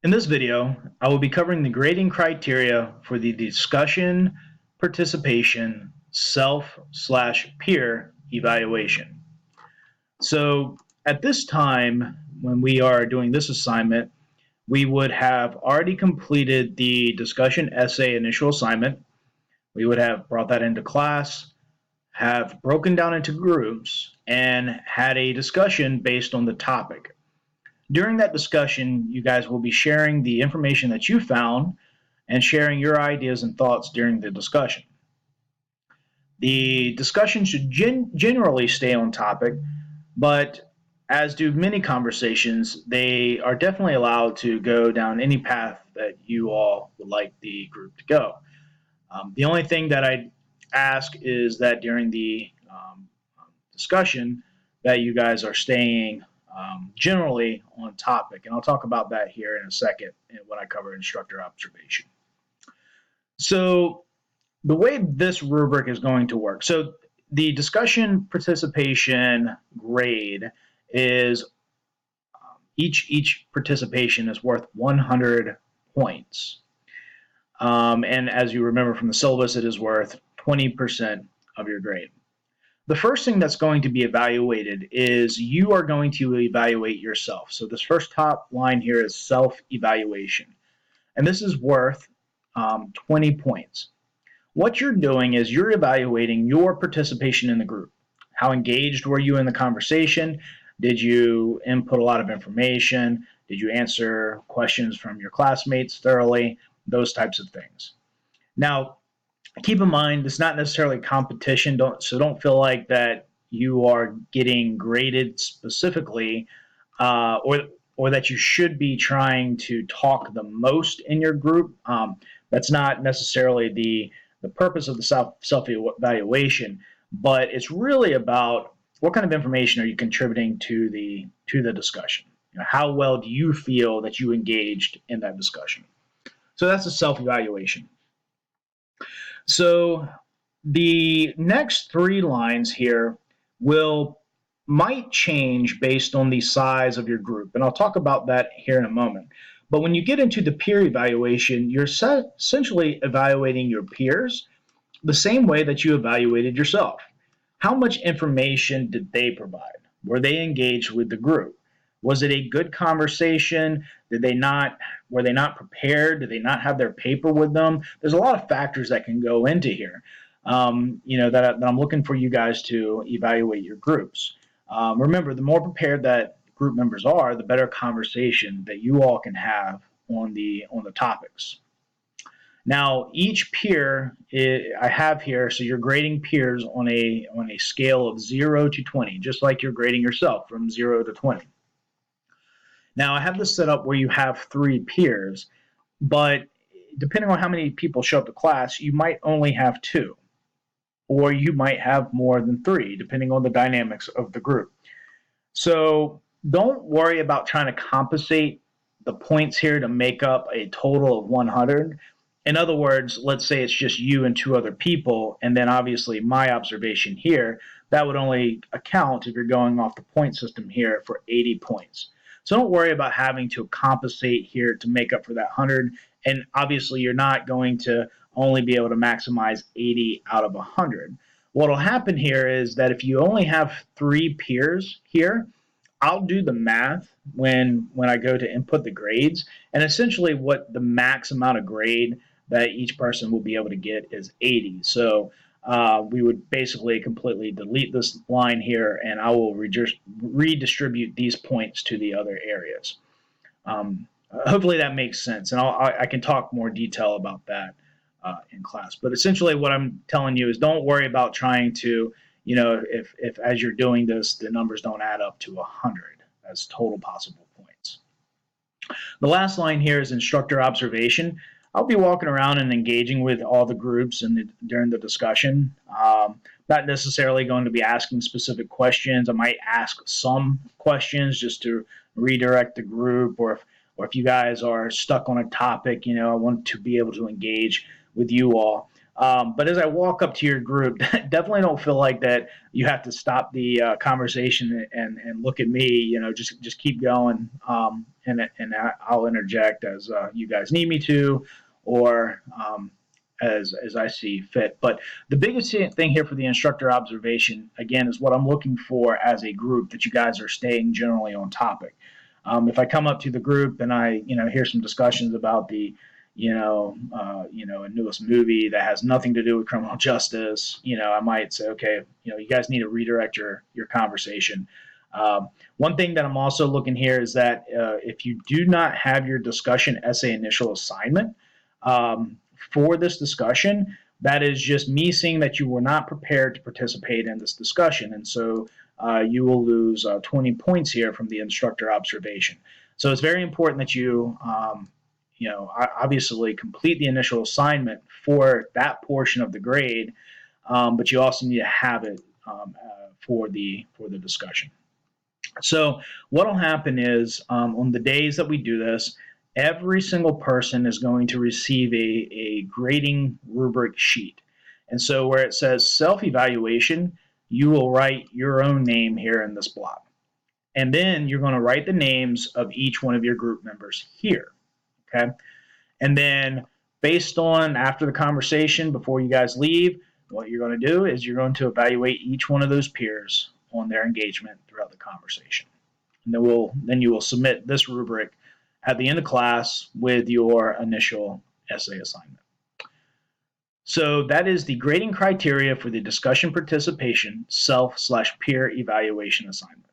In this video, I will be covering the grading criteria for the discussion participation self/peer evaluation. So at this time, when we are doing this assignment, we would have already completed the discussion essay initial assignment. We would have brought that into class, have broken down into groups, and had a discussion based on the topic. During that discussion, you guys will be sharing the information that you found and sharing your ideas and thoughts during the discussion. The discussion should generally stay on topic, but as do many conversations, they are definitely allowed to go down any path that you all would like the group to go. The only thing that I ask is that during the discussion that you guys are staying generally on topic, and I'll talk about that here in a second when I cover instructor observation. So the way this rubric is going to work, so the discussion participation grade is each participation is worth 100 points. And as you remember from the syllabus, it is worth 20% of your grade. The first thing that's going to be evaluated is you are going to evaluate yourself. So this first top line here is self-evaluation. And this is worth 20 points. What you're doing is you're evaluating your participation in the group. How engaged were you in the conversation? Did you input a lot of information? Did you answer questions from your classmates thoroughly? Those types of things. Now, keep in mind, it's not necessarily competition, so don't feel like that you are getting graded specifically or that you should be trying to talk the most in your group. That's not necessarily the purpose of the self-evaluation, but it's really about what kind of information are you contributing to the discussion. How well do you feel that you engaged in that discussion? So that's a self-evaluation. So the next three lines here might change based on the size of your group, and I'll talk about that here in a moment. But when you get into the peer evaluation, you're essentially evaluating your peers the same way that you evaluated yourself. How much information did they provide? Were they engaged with the group? Was it a good conversation? Were they not prepared? Did they not have their paper with them? There's a lot of factors that can go into here. That I'm looking for you guys to evaluate your groups. Remember, the more prepared that group members are, the better conversation that you all can have on the topics. Now, each peer I have here, so you're grading peers on a scale of 0 to 20, just like you're grading yourself from 0 to 20. Now, I have this set up where you have 3 peers, but depending on how many people show up to class, you might only have 2, or you might have more than 3, depending on the dynamics of the group. So don't worry about trying to compensate the points here to make up a total of 100. In other words, let's say it's just you and 2 other people, and then obviously my observation here, that would only account, if you're going off the point system here, for 80 points. So don't worry about having to compensate here to make up for that 100. And obviously, you're not going to only be able to maximize 80 out of 100. What will happen here is that if you only have 3 peers here, I'll do the math when I go to input the grades. And essentially, what the max amount of grade that each person will be able to get is 80. So we would basically completely delete this line here, and I will redistribute these points to the other areas. Hopefully that makes sense, and I can talk more detail about that in class. But essentially what I'm telling you is don't worry about trying to, if as you're doing this, the numbers don't add up to 100 as total possible points. The last line here is instructor observation. I'll be walking around and engaging with all the groups during the discussion. Not necessarily going to be asking specific questions. I might ask some questions just to redirect the group, or if you guys are stuck on a topic, I want to be able to engage with you all. But as I walk up to your group, definitely don't feel like that you have to stop the conversation and look at me. Just keep going, and I'll interject as you guys need me to, or as I see fit. But the biggest thing here for the instructor observation, again, is what I'm looking for as a group, that you guys are staying generally on topic. If I come up to the group and I hear some discussions about the a newest movie that has nothing to do with criminal justice, I might say, okay, you guys need to redirect your conversation. One thing that I'm also looking here is that if you do not have your discussion essay initial assignment for this discussion, that is just me seeing that you were not prepared to participate in this discussion, and so you will lose 20 points here from the instructor observation. So it's very important that you obviously complete the initial assignment for that portion of the grade, but you also need to have it for the discussion. So what will happen is on the days that we do this, every single person is going to receive a grading rubric sheet. And so where it says self-evaluation, you will write your own name here in this block. And then you're going to write the names of each one of your group members here. Okay. And then based on after the conversation, before you guys leave, what you're going to do is you're going to evaluate each one of those peers on their engagement throughout the conversation. And then you will submit this rubric at the end of class with your initial essay assignment. So that is the grading criteria for the discussion participation self/peer evaluation assignment.